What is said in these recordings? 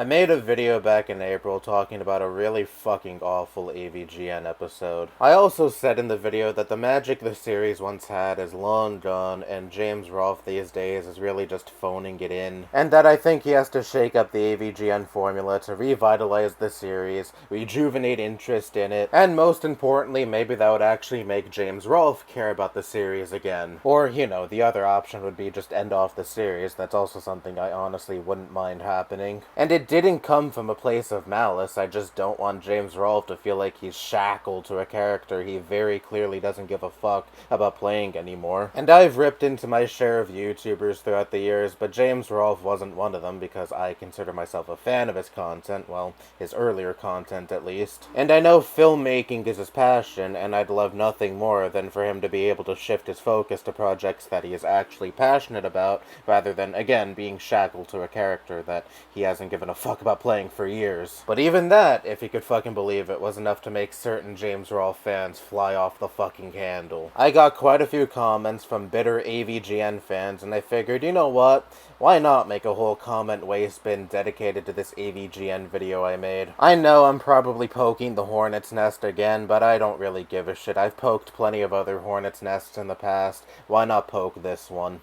I made a video back in April talking about a really fucking awful AVGN episode. I also said in the video that the magic the series once had is long gone, and James Rolfe these days is really just phoning it in, and that I think he has to shake up the AVGN formula to revitalize the series, rejuvenate interest in it, and most importantly, maybe that would actually make James Rolfe care about the series again. Or, the other option would be just end off the series. That's also something I honestly wouldn't mind happening. And it didn't come from a place of malice. I just don't want James Rolfe to feel like he's shackled to a character he very clearly doesn't give a fuck about playing anymore. And I've ripped into my share of YouTubers throughout the years, but James Rolfe wasn't one of them because I consider myself a fan of his content, well, his earlier content at least. And I know filmmaking is his passion, and I'd love nothing more than for him to be able to shift his focus to projects that he is actually passionate about, rather than, again, being shackled to a character that he hasn't given a fuck about playing for years. But even that, if he could fucking believe it, was enough to make certain James Rolfe fans fly off the fucking handle. I got quite a few comments from bitter AVGN fans, and I figured, you know what? Why not make a whole comment waste bin dedicated to this AVGN video I made? I know I'm probably poking the hornet's nest again, but I don't really give a shit. I've poked plenty of other hornet's nests in the past. Why not poke this one?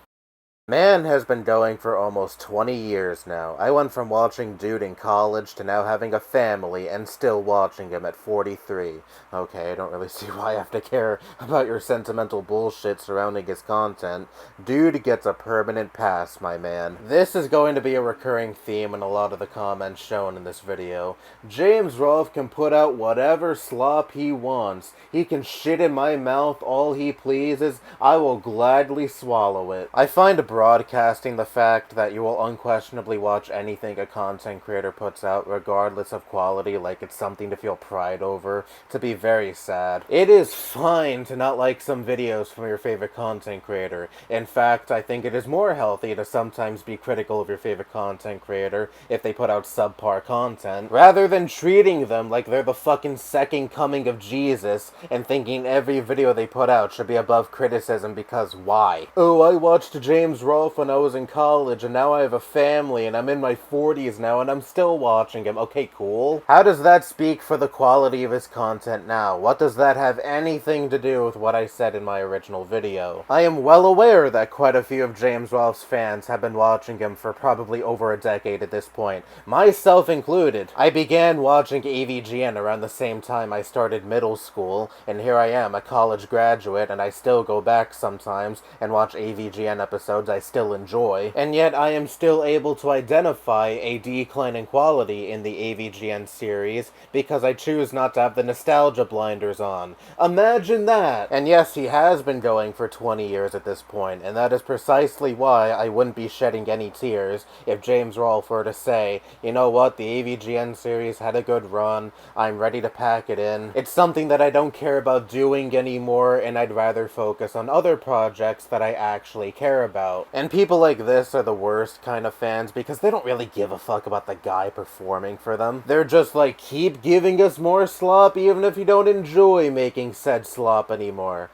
Man has been going for almost 20 years now. I went from watching Dude in college to now having a family and still watching him at 43. Okay, I don't really see why I have to care about your sentimental bullshit surrounding his content. Dude gets a permanent pass, my man. This is going to be a recurring theme in a lot of the comments shown in this video. James Rolfe can put out whatever slop he wants. He can shit in my mouth all he pleases. I will gladly swallow it. I find broadcasting the fact that you will unquestionably watch anything a content creator puts out, regardless of quality, like it's something to feel pride over, to be very sad. It is fine to not like some videos from your favorite content creator. In fact, I think it is more healthy to sometimes be critical of your favorite content creator if they put out subpar content, rather than treating them like they're the fucking second coming of Jesus and thinking every video they put out should be above criticism because why? Oh, I watched James Rolfe when I was in college, and now I have a family, and I'm in my 40s now, and I'm still watching him. Okay, cool. How does that speak for the quality of his content now? What does that have anything to do with what I said in my original video? I am well aware that quite a few of James Rolfe's fans have been watching him for probably over a decade at this point, myself included. I began watching AVGN around the same time I started middle school, and here I am, a college graduate, and I still go back sometimes and watch AVGN episodes I still enjoy, and yet I am still able to identify a decline in quality in the AVGN series because I choose not to have the nostalgia blinders on. Imagine that! And yes, he has been going for 20 years at this point, and that is precisely why I wouldn't be shedding any tears if James Rolfe were to say, you know what, the AVGN series had a good run, I'm ready to pack it in. It's something that I don't care about doing anymore, and I'd rather focus on other projects that I actually care about. And people like this are the worst kind of fans because they don't really give a fuck about the guy performing for them. They're just like, keep giving us more slop even if you don't enjoy making said slop anymore.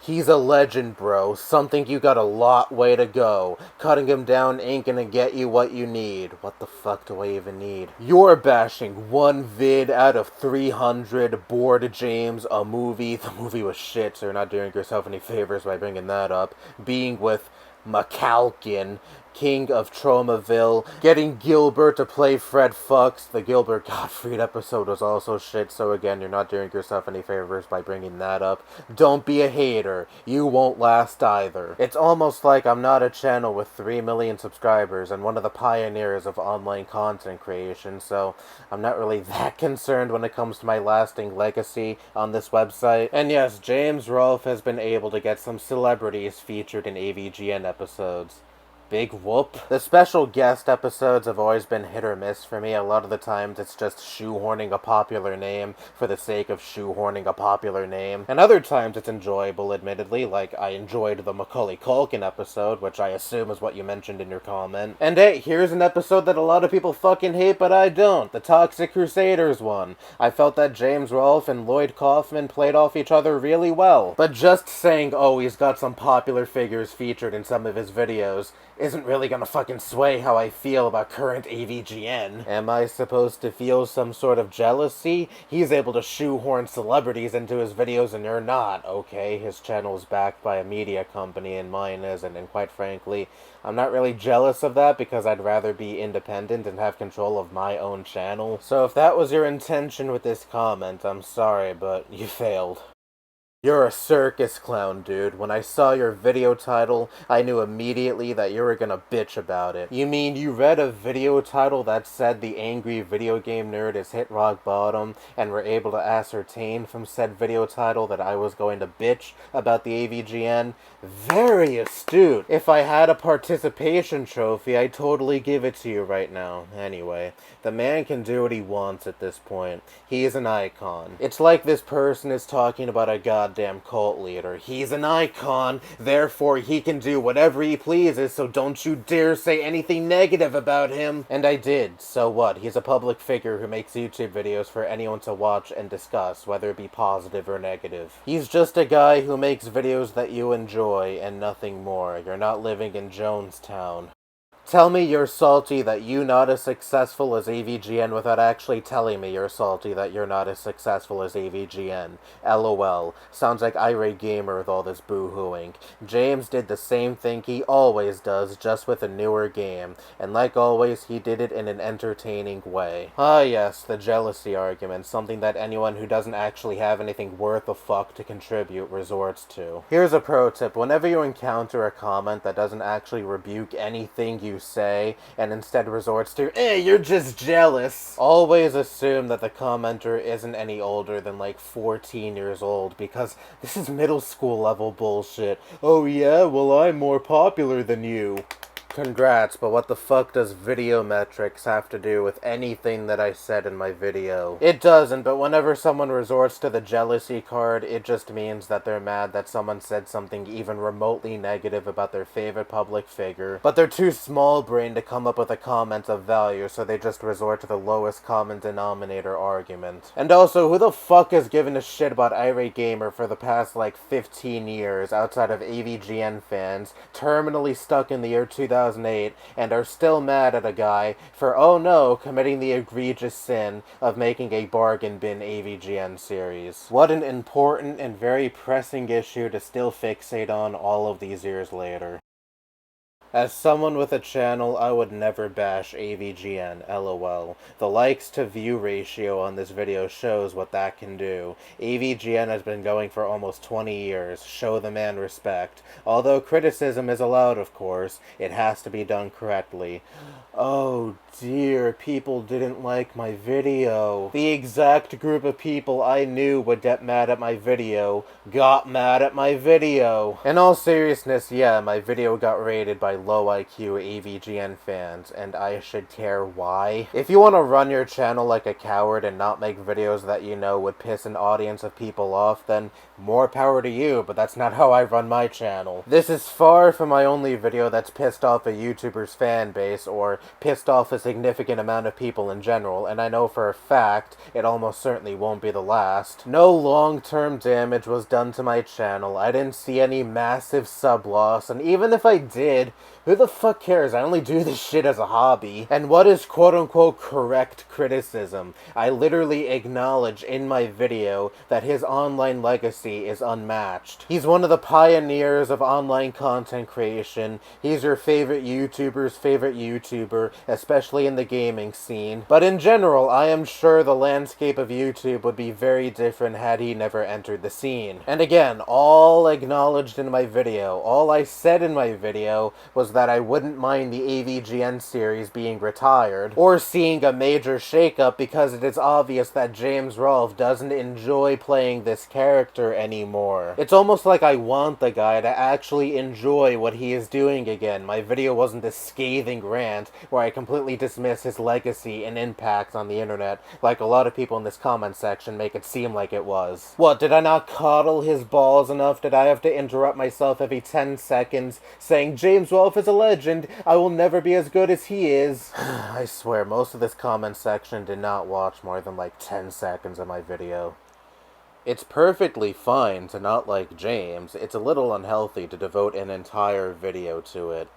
He's a legend, bro. Something you got a lot way to go. Cutting him down ain't gonna get you what you need. What the fuck do I even need? You're bashing one vid out of 300, bored James, a movie. The movie was shit, so you're not doing yourself any favors by bringing that up. Being with McCalkin, King of Tromaville, getting Gilbert to play Fred Fucks. The Gilbert Gottfried episode was also shit, so again, you're not doing yourself any favors by bringing that up. Don't be a hater. You won't last either. It's almost like I'm not a channel with 3 million subscribers and one of the pioneers of online content creation, so I'm not really that concerned when it comes to my lasting legacy on this website. And yes, James Rolfe has been able to get some celebrities featured in AVGN episodes. Big whoop. The special guest episodes have always been hit or miss for me. A lot of the times it's just shoehorning a popular name for the sake of shoehorning a popular name. And other times it's enjoyable, admittedly, like I enjoyed the Macaulay Culkin episode, which I assume is what you mentioned in your comment. And hey, here's an episode that a lot of people fucking hate, but I don't. The Toxic Crusaders one. I felt that James Rolfe and Lloyd Kaufman played off each other really well. But just saying, oh, he's got some popular figures featured in some of his videos isn't really gonna fucking sway how I feel about current AVGN. Am I supposed to feel some sort of jealousy? He's able to shoehorn celebrities into his videos and you're not. Okay, his channel is backed by a media company and mine isn't, and quite frankly, I'm not really jealous of that because I'd rather be independent and have control of my own channel. So if that was your intention with this comment, I'm sorry, but you failed. You're a circus clown, dude. When I saw your video title, I knew immediately that you were gonna bitch about it. You mean you read a video title that said the angry video game nerd has hit rock bottom, and were able to ascertain from said video title that I was going to bitch about the AVGN? Very astute. If I had a participation trophy, I'd totally give it to you right now. Anyway, the man can do what he wants at this point. He is an icon. It's like this person is talking about a goddamn cult leader. He's an icon, therefore he can do whatever he pleases, so don't you dare say anything negative about him. And I did. So what? He's a public figure who makes YouTube videos for anyone to watch and discuss, whether it be positive or negative. He's just a guy who makes videos that you enjoy and nothing more. You're not living in Jonestown. Tell me you're salty that you're not as successful as AVGN without actually telling me you're salty that you're not as successful as AVGN. LOL. Sounds like Irate Gamer with all this boo-hooing. James did the same thing he always does, just with a newer game. And like always, he did it in an entertaining way. Ah yes, the jealousy argument, something that anyone who doesn't actually have anything worth a fuck to contribute resorts to. Here's a pro tip. Whenever you encounter a comment that doesn't actually rebuke anything you say, and instead resorts to, you're just jealous, always assume that the commenter isn't any older than like 14 years old, because this is middle school level bullshit. Oh yeah, well I'm more popular than you. Congrats, but what the fuck does video metrics have to do with anything that I said in my video? It doesn't, but whenever someone resorts to the jealousy card, it just means that they're mad that someone said something even remotely negative about their favorite public figure, but they're too small-brained to come up with a comment of value, so they just resort to the lowest common denominator argument. And also, who the fuck has given a shit about Irate Gamer for the past, like, 15 years, outside of AVGN fans, terminally stuck in the year 2008, and are still mad at a guy for, oh no, committing the egregious sin of making a bargain bin AVGN series. What an important and very pressing issue to still fixate on all of these years later. As someone with a channel, I would never bash AVGN, lol. The likes to view ratio on this video shows what that can do. AVGN has been going for almost 20 years. Show the man respect. Although criticism is allowed, of course, it has to be done correctly. Oh dear, people didn't like my video. The exact group of people I knew would get mad at my video got mad at my video. In all seriousness, yeah, my video got rated by low IQ AVGN fans, and I should care why. If you want to run your channel like a coward and not make videos that you know would piss an audience of people off, then more power to you, but that's not how I run my channel. This is far from my only video that's pissed off a YouTuber's fan base, or pissed off a significant amount of people in general, and I know for a fact it almost certainly won't be the last. No long-term damage was done to my channel. I didn't see any massive sub loss, and even if I did, who the fuck cares? I only do this shit as a hobby. And what is quote-unquote correct criticism? I literally acknowledge in my video that his online legacy is unmatched. He's one of the pioneers of online content creation. He's your favorite YouTuber's favorite YouTuber, especially in the gaming scene. But in general, I am sure the landscape of YouTube would be very different had he never entered the scene. And again, all acknowledged in my video, all I said in my video was that I wouldn't mind the AVGN series being retired, or seeing a major shakeup because it is obvious that James Rolfe doesn't enjoy playing this character anymore. It's almost like I want the guy to actually enjoy what he is doing again. My video wasn't a scathing rant where I completely dismiss his legacy and impact on the internet, like a lot of people in this comment section make it seem like it was. What, did I not coddle his balls enough? Did I have to interrupt myself every 10 seconds saying, James Rolfe is a legend, I will never be as good as he is? I swear, most of this comment section did not watch more than like 10 seconds of my video. It's perfectly fine to not like James. It's a little unhealthy to devote an entire video to it.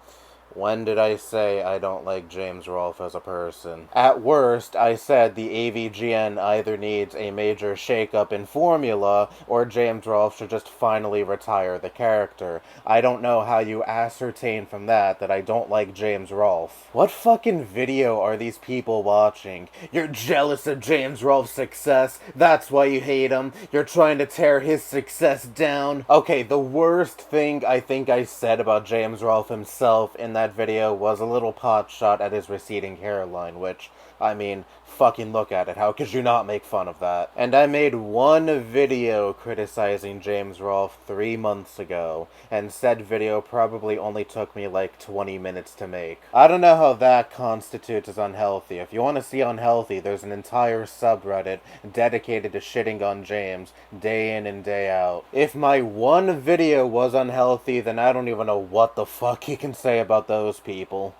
When did I say I don't like James Rolfe as a person? At worst, I said the AVGN either needs a major shakeup in formula, or James Rolfe should just finally retire the character. I don't know how you ascertain from that I don't like James Rolfe. What fucking video are these people watching? You're jealous of James Rolfe's success, that's why you hate him. You're trying to tear his success down. Okay, the worst thing I think I said about James Rolfe himself in that video was a little pot shot at his receding hairline, which, I mean, fucking look at it. How could you not make fun of that? And I made one video criticizing James Rolfe 3 months ago, and said video probably only took me like 20 minutes to make. I don't know how that constitutes as unhealthy. If you want to see unhealthy, there's an entire subreddit dedicated to shitting on James, day in and day out. If my one video was unhealthy, then I don't even know what the fuck you can say about those people.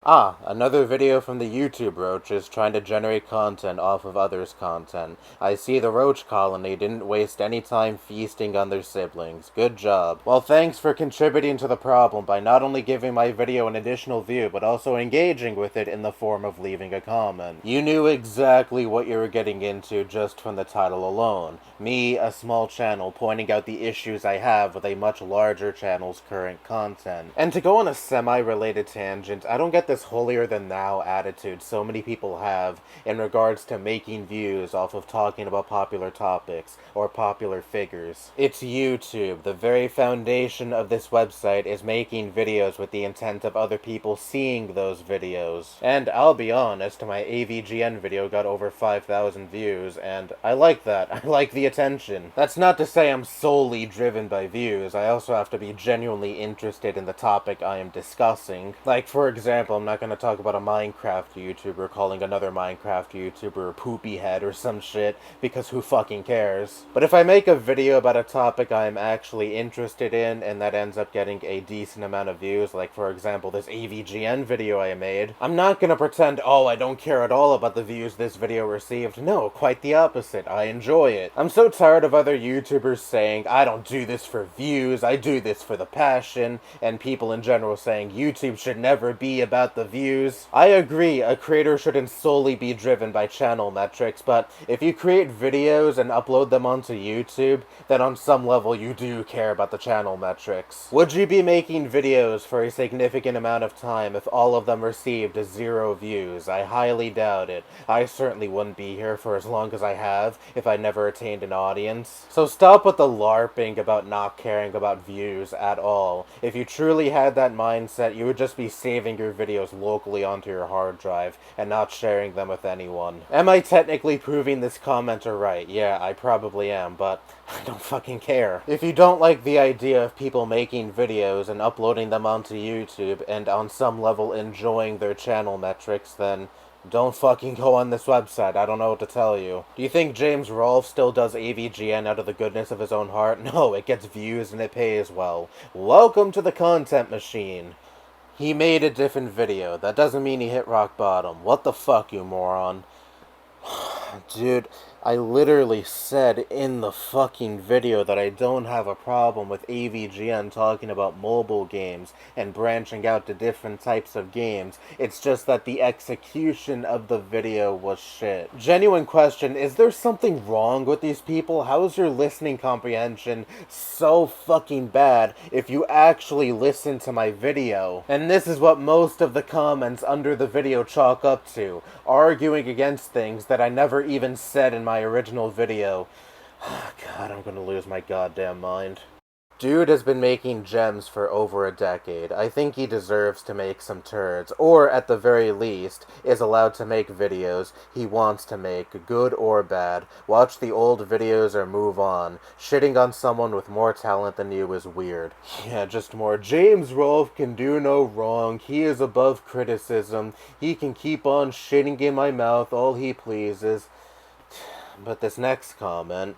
Ah, another video from the YouTube roaches trying to generate content off of others' content. I see the roach colony didn't waste any time feasting on their siblings. Good job. Well, thanks for contributing to the problem by not only giving my video an additional view, but also engaging with it in the form of leaving a comment. You knew exactly what you were getting into just from the title alone. Me, a small channel, pointing out the issues I have with a much larger channel's current content. And to go on a semi-related tangent, I don't get this holier-than-thou attitude so many people have in regards to making views off of talking about popular topics or popular figures. It's YouTube. The very foundation of this website is making videos with the intent of other people seeing those videos. And I'll be honest, my AVGN video got over 5,000 views, and I like that. I like the attention. That's not to say I'm solely driven by views. I also have to be genuinely interested in the topic I am discussing. Like, for example, I'm not going to talk about a Minecraft YouTuber calling another Minecraft YouTuber a poopy head or some shit, because who fucking cares? But if I make a video about a topic I'm actually interested in, and that ends up getting a decent amount of views, like for example this AVGN video I made, I'm not going to pretend, oh, I don't care at all about the views this video received. No, quite the opposite. I enjoy it. I'm so tired of other YouTubers saying, I don't do this for views, I do this for the passion, and people in general saying YouTube should never be about the views. I agree, a creator shouldn't solely be driven by channel metrics, but if you create videos and upload them onto YouTube, then on some level you do care about the channel metrics. Would you be making videos for a significant amount of time if all of them received 0 views? I highly doubt it. I certainly wouldn't be here for as long as I have if I never attained an audience. So stop with the LARPing about not caring about views at all. If you truly had that mindset, you would just be saving your videos locally onto your hard drive and not sharing them with anyone. Am I technically proving this commenter right? Yeah, I probably am, but I don't fucking care. If you don't like the idea of people making videos and uploading them onto YouTube and on some level enjoying their channel metrics, then don't fucking go on this website. I don't know what to tell you. Do you think James Rolfe still does AVGN out of the goodness of his own heart? No, it gets views and it pays well. Welcome to the content machine. He made a different video. That doesn't mean he hit rock bottom. What the fuck, you moron? Dude, I literally said in the fucking video that I don't have a problem with AVGN talking about mobile games and branching out to different types of games. It's just that the execution of the video was shit. Genuine question, is there something wrong with these people? How is your listening comprehension so fucking bad if you actually listen to my video? And this is what most of the comments under the video chalk up to, arguing against things that I never even said in my original video. God, I'm gonna lose my goddamn mind. Dude has been making gems for over a decade. I think he deserves to make some turds, or at the very least, is allowed to make videos he wants to make, good or bad. Watch the old videos or move on. Shitting on someone with more talent than you is weird. Yeah, just more. James Rolfe can do no wrong. He is above criticism. He can keep on shitting in my mouth all he pleases. But this next comment,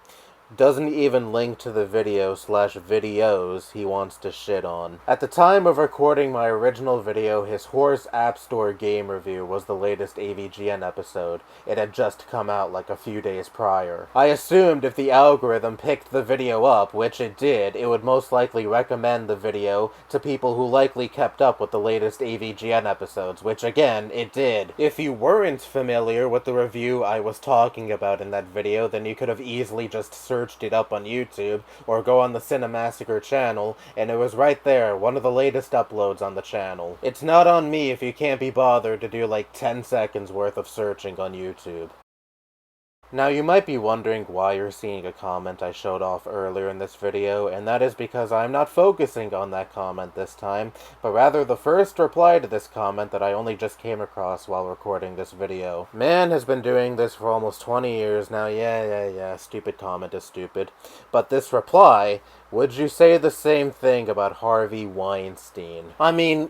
doesn't even link to the video/videos he wants to shit on. At the time of recording my original video, his Horse App Store game review was the latest AVGN episode. It had just come out like a few days prior. I assumed if the algorithm picked the video up, which it did, it would most likely recommend the video to people who likely kept up with the latest AVGN episodes, which again, it did. If you weren't familiar with the review I was talking about in that video, then you could have easily just searched it up on YouTube, or go on the Cinemassacre channel, and it was right there, one of the latest uploads on the channel. It's not on me if you can't be bothered to do like 10 seconds worth of searching on YouTube. Now you might be wondering why you're seeing a comment I showed off earlier in this video, and that is because I'm not focusing on that comment this time, but rather the first reply to this comment that I only just came across while recording this video. Man has been doing this for almost 20 years now, yeah, stupid comment is stupid. But this reply, would you say the same thing about Harvey Weinstein? I mean,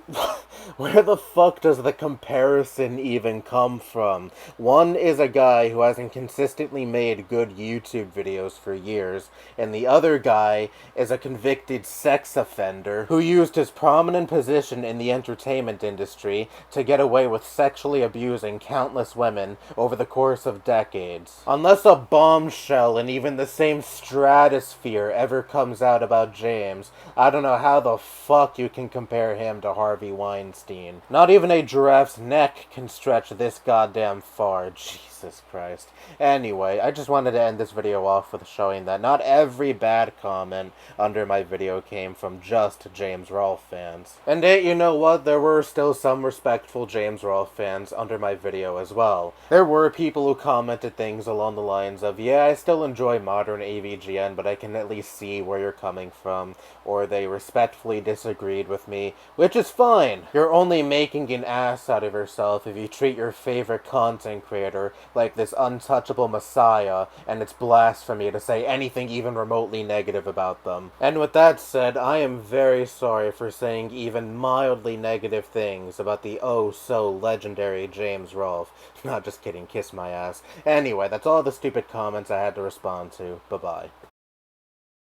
where the fuck does the comparison even come from? One is a guy who hasn't consistently made good YouTube videos for years, and the other guy is a convicted sex offender who used his prominent position in the entertainment industry to get away with sexually abusing countless women over the course of decades. Unless a bombshell in even the same stratosphere ever comes out about James, I don't know how the fuck you can compare him to Harvey Weinstein. Not even a giraffe's neck can stretch this goddamn far. Jesus Christ. Anyway, I just wanted to end this video off with showing that not every bad comment under my video came from just James Rolfe fans. And hey, you know what? There were still some respectful James Rolfe fans under my video as well. There were people who commented things along the lines of, yeah, I still enjoy modern AVGN, but I can at least see where you're coming from, or they respectfully disagreed with me, which is fine. You're only making an ass out of yourself if you treat your favorite content creator like this untouchable messiah, and it's blasphemy to say anything even remotely negative about them. And with that said, I am very sorry for saying even mildly negative things about the oh-so-legendary James Rolfe. Not just kidding, kiss my ass. Anyway, that's all the stupid comments I had to respond to. Bye-bye.